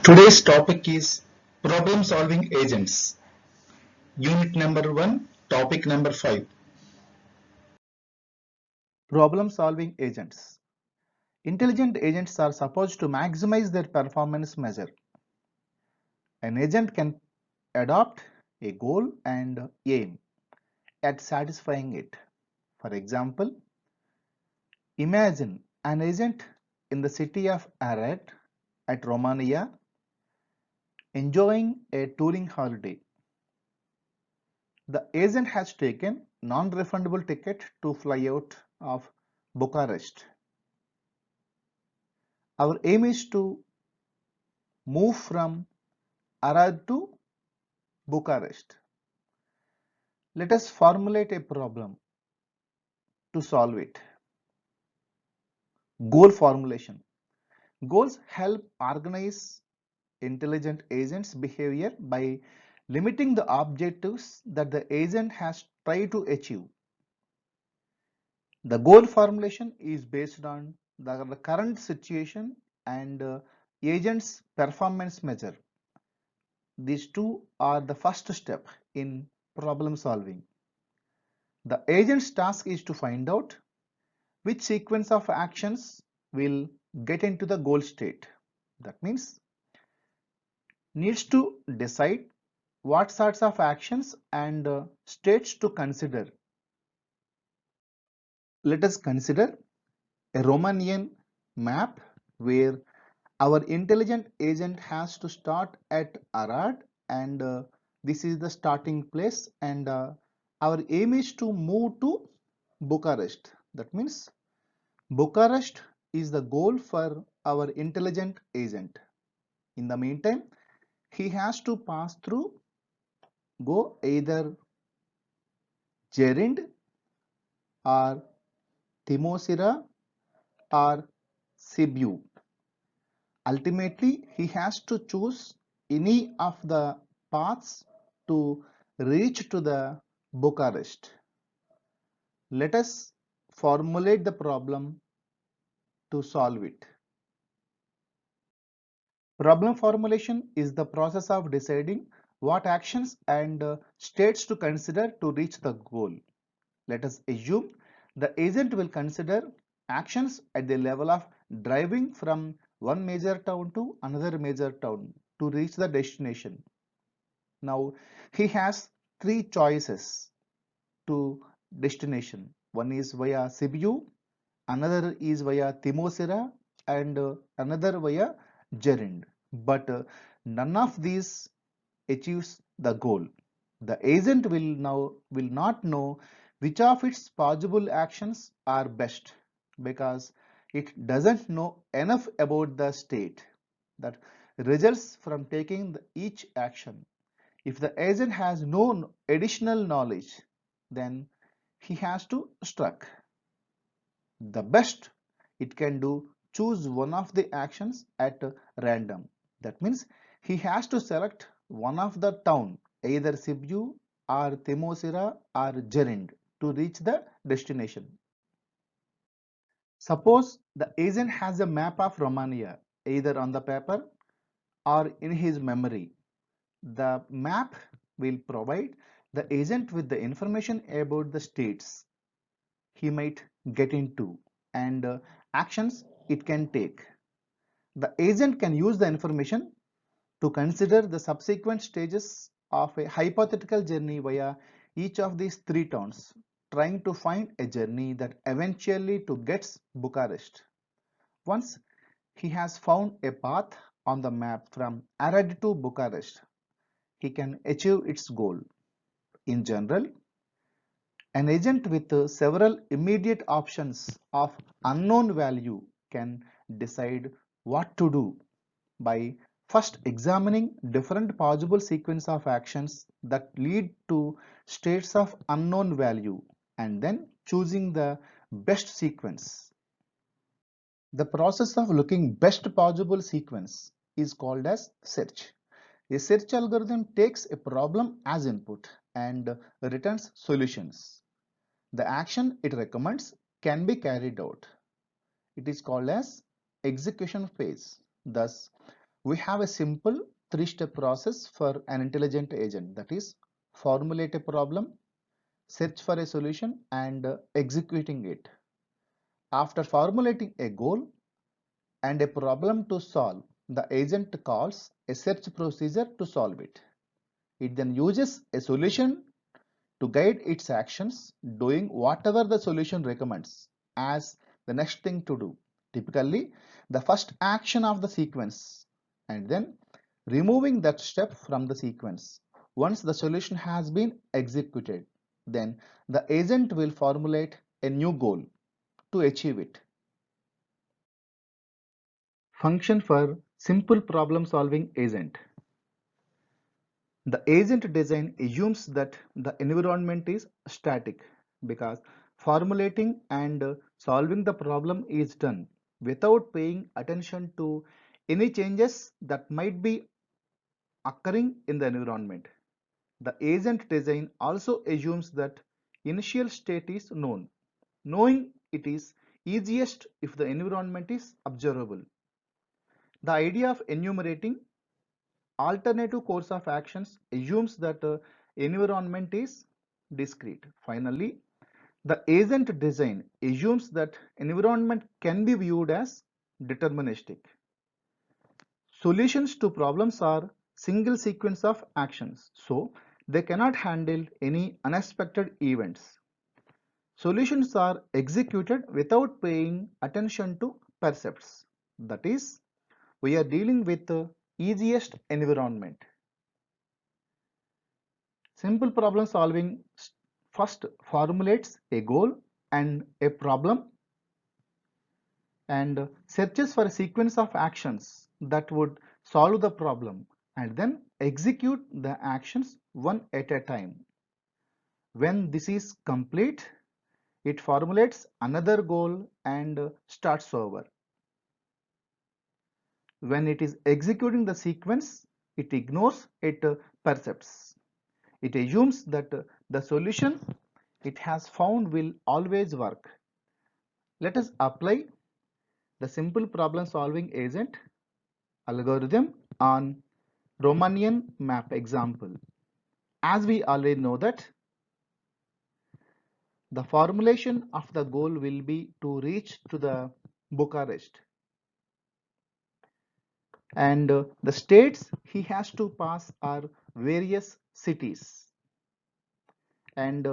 Today's topic is problem solving agents. Unit number 1, topic number 5. Problem solving agents. Intelligent agents are supposed to maximize their performance measure. An agent can adopt a goal and aim at satisfying it. For example, imagine an agent in the city of Arad at Romania enjoying a touring holiday. The agent has taken non-refundable ticket to fly out of Bucharest. Our aim is to move from Arad to Bucharest. Let us formulate a problem to solve it. Goal formulation. Goals help organize intelligent agents' behavior by limiting the objectives that the agent has tried to achieve. The goal formulation is based on the current situation and agent's performance measure. These two are the first step in problem solving. The agent's task is to find out which sequence of actions will get into the goal state. That means needs to decide what sorts of actions and states to consider. Let us consider a Romanian map where our intelligent agent has to start at Arad and this is the starting place and our aim is to move to Bucharest. That means Bucharest is the goal for our intelligent agent. In the meantime, he has to pass through, go either Gerund or Themyscira or Sibiu. Ultimately, he has to choose any of the paths to reach to the Bucharest. Let us formulate the problem to solve it. Problem formulation is the process of deciding what actions and states to consider to reach the goal. Let us assume the agent will consider actions at the level of driving from one major town to another major town to reach the destination. Now he has three choices to destination. One is via Sibiu, another is via Themyscira and another via Gerund. But none of these achieves the goal. The agent will not know which of its possible actions are best because it doesn't know enough about the state that results from taking each action. If the agent has no additional knowledge, then he has to struck. The best it can do, choose one of the actions at random. That means he has to select one of the town, either Sibiu or Themyscira or Gerund to reach the destination. Suppose the agent has a map of Romania either on the paper or in his memory. The map will provide the agent with the information about the states he might get into and actions it can take. The agent can use the information to consider the subsequent stages of a hypothetical journey via each of these three towns, trying to find a journey that eventually to gets Bucharest. Once he has found a path on the map from Arad to Bucharest, he can achieve its goal. In general, an agent with several immediate options of unknown value can decide what to do by first examining different possible sequence of actions that lead to states of unknown value and then choosing the best sequence. The process of looking best possible sequence is called as search. A search algorithm takes a problem as input and returns solutions. The action it recommends can be carried out. It is called as execution phase. Thus, We have a simple three-step process for an intelligent agent, that is formulate a problem, search for a solution, and executing it. After formulating a goal and a problem to solve, the agent calls a search procedure to solve it. It then uses a solution to guide its actions, doing whatever the solution recommends as the next thing to do, typically the first action of the sequence, and then removing that step from the sequence. Once the solution has been executed, then the agent will formulate a new goal to achieve it. Function for simple problem solving agent. The agent design assumes that the environment is static because formulating and solving the problem is done without paying attention to any changes that might be occurring in the environment. The agent design also assumes that initial state is known. Knowing it is easiest if the environment is observable. The idea of enumerating alternative course of actions assumes that environment is discrete. Finally, the agent design assumes that environment can be viewed as deterministic. Solutions to problems are single sequence of actions, so they cannot handle any unexpected events. Solutions are executed without paying attention to percepts. That is, we are dealing with the easiest environment. Simple problem solving first formulates a goal and a problem and searches for a sequence of actions that would solve the problem and then execute the actions one at a time. When this is complete, it formulates another goal and starts over. When it is executing the sequence, it ignores its percepts. It assumes that the solution it has found will always work. Let us apply the simple problem solving agent algorithm on Romanian map example. As we already know that the formulation of the goal will be to reach to the Bucharest, and the states he has to pass are various cities, and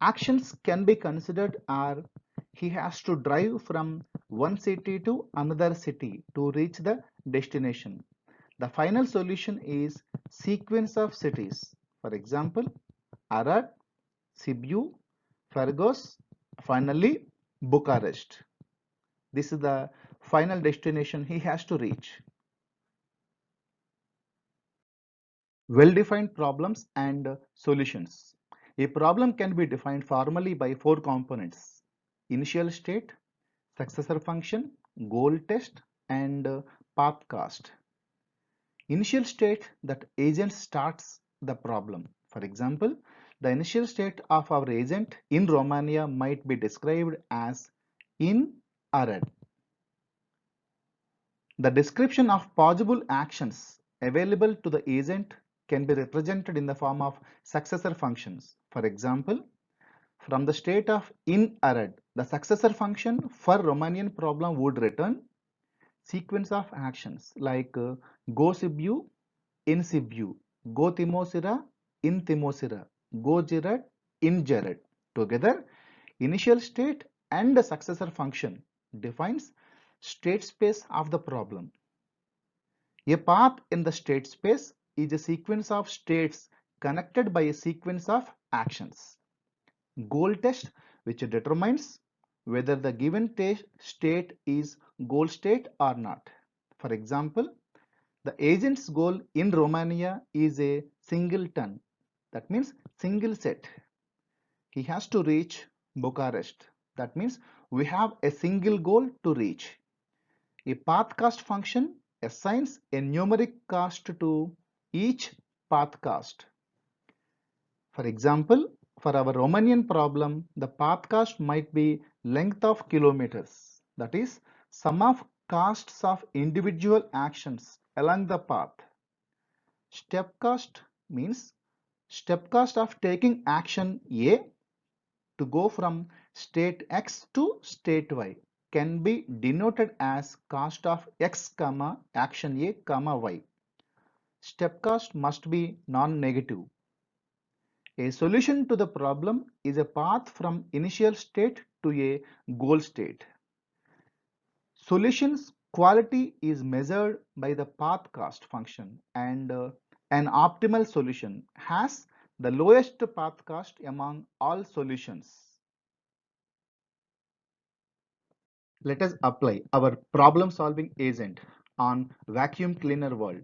actions can be considered are he has to drive from one city to another city to reach the destination. The final solution is sequence of cities. For example, Arad, Sibiu, Fargos, finally Bucharest. This is the final destination he has to reach. Well-defined problems and solutions. A problem can be defined formally by four components: initial state, successor function, goal test, and path cast. Initial state that agent starts the problem. For example, the initial state of our agent in Romania might be described as in Arad. The description of possible actions available to the agent can be represented in the form of successor functions. For example, from the state of in Arad, the successor function for Romanian problem would return sequence of actions like go Sibiu, in Sibiu, go Timosira, in Timosira, go Gerard, in Gerard. Together, initial state and the successor function defines state space of the problem. A path in the state space is a sequence of states connected by a sequence of actions. Goal test, which determines whether the given state is goal state or not. For example, the agent's goal in Romania is a singleton. That means single set. He has to reach Bucharest. That means we have a single goal to reach. A path cast function assigns a numeric cost to each path cast. For example, for our Romanian problem, the path cost might be length of kilometers. That is, sum of costs of individual actions along the path. Step cost means step cost of taking action A to go from state X to state Y can be denoted as cost of X, action A, Y. Step cost must be non-negative. A solution to the problem is a path from initial state to a goal state. Solutions quality is measured by the path cost function, and an optimal solution has the lowest path cost among all solutions. Let us apply our problem solving agent on vacuum cleaner world.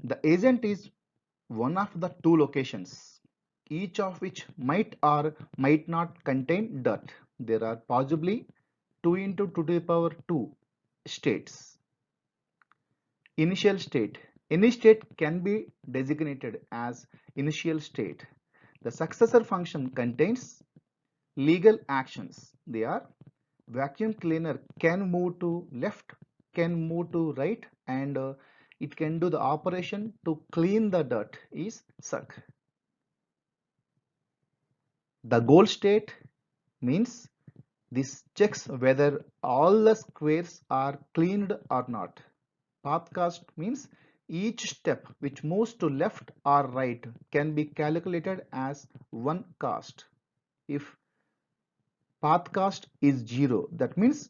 The agent is one of the two locations, each of which might or might not contain dirt. There are possibly 2 into 2 to the power 2 states. Initial state. Any state can be designated as initial state. The successor function contains legal actions. They are vacuum cleaner can move to left, can move to right, and it can do the operation to clean the dirt is suck. The goal state means this checks whether all the squares are cleaned or not. Path cost means each step which moves to left or right can be calculated as one cost. If path cost is 0, that means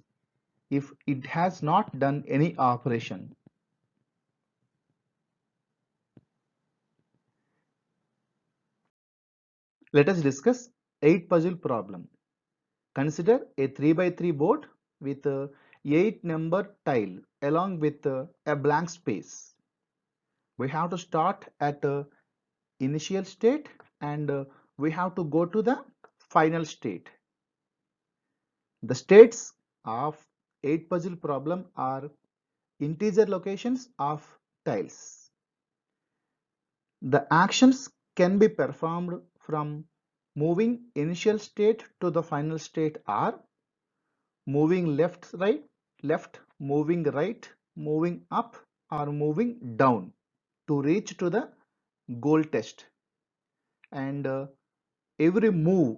if it has not done any operation. Let us discuss 8 puzzle problem. Consider a 3 by 3 board with a 8 number tile along with a blank space. We have to start at initial state and we have to go to the final state. The states of 8 puzzle problem are integer locations of tiles. The actions can be performed from moving initial state to the final state are moving left, moving right, moving up or moving down to reach to the goal test. And every move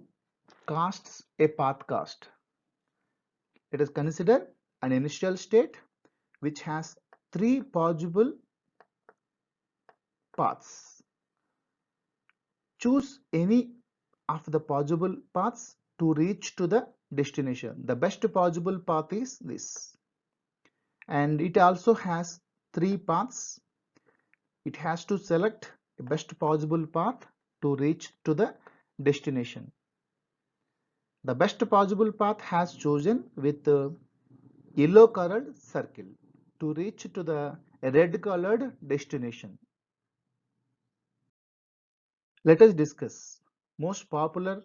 costs a path cost. Let us consider an initial state which has 3 possible paths. Choose any of the possible paths to reach to the destination. The best possible path is this. And it also has 3 paths. It has to select the best possible path to reach to the destination. The best possible path has chosen with the yellow colored circle to reach to the red colored destination. Let us discuss most popular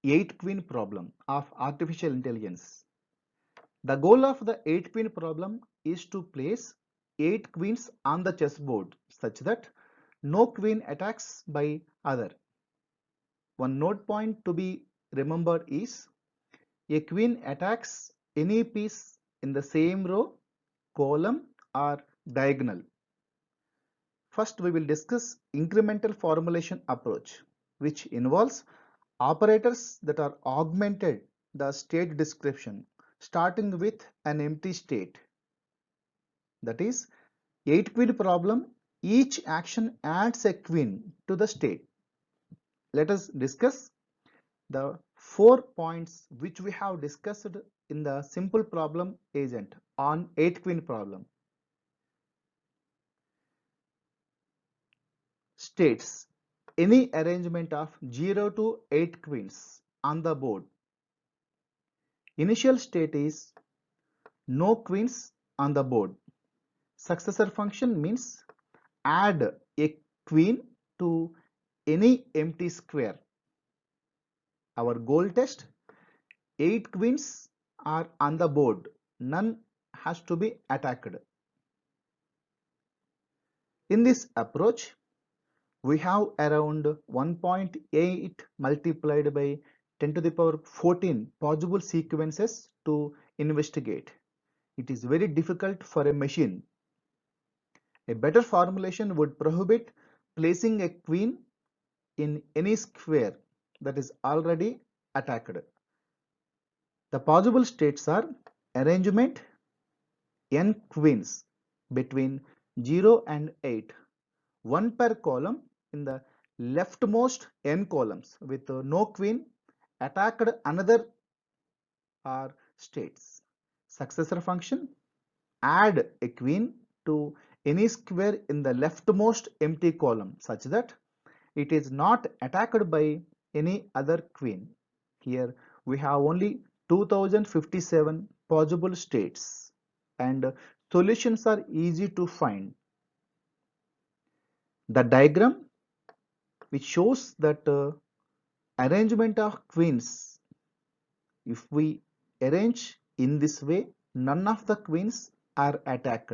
8 queen problem of artificial intelligence. The goal of the 8 queen problem is to place 8 queens on the chessboard such that no queen attacks by other. One note point to be remembered is a queen attacks any piece in the same row, column or diagonal. First we will discuss incremental formulation approach, which involves operators that are augmented the state description starting with an empty state. That is 8 queen problem, each action adds a queen to the state. Let us discuss the 4 points which we have discussed in the simple problem agent on 8 queen problem. States any arrangement of 0 to 8 queens on the board. Initial state is no queens on the board. Successor function means add a queen to any empty square. Our goal test 8 queens are on the board, none has to be attacked. In this approach, we have around 1.8 multiplied by 10 to the power 14 possible sequences to investigate. It is very difficult for a machine A better formulation would prohibit placing a queen in any square that is already attacked. The possible states are arrangement n queens between 0 and 8, one per column in the leftmost n columns with no queen attacked. Another are states. Successor function, add a queen to any square in the leftmost empty column such that it is not attacked by any other queen. Here we have only 2057 possible states and solutions are easy to find. The diagram which shows that arrangement of queens, if we arrange in this way, none of the queens are attacked.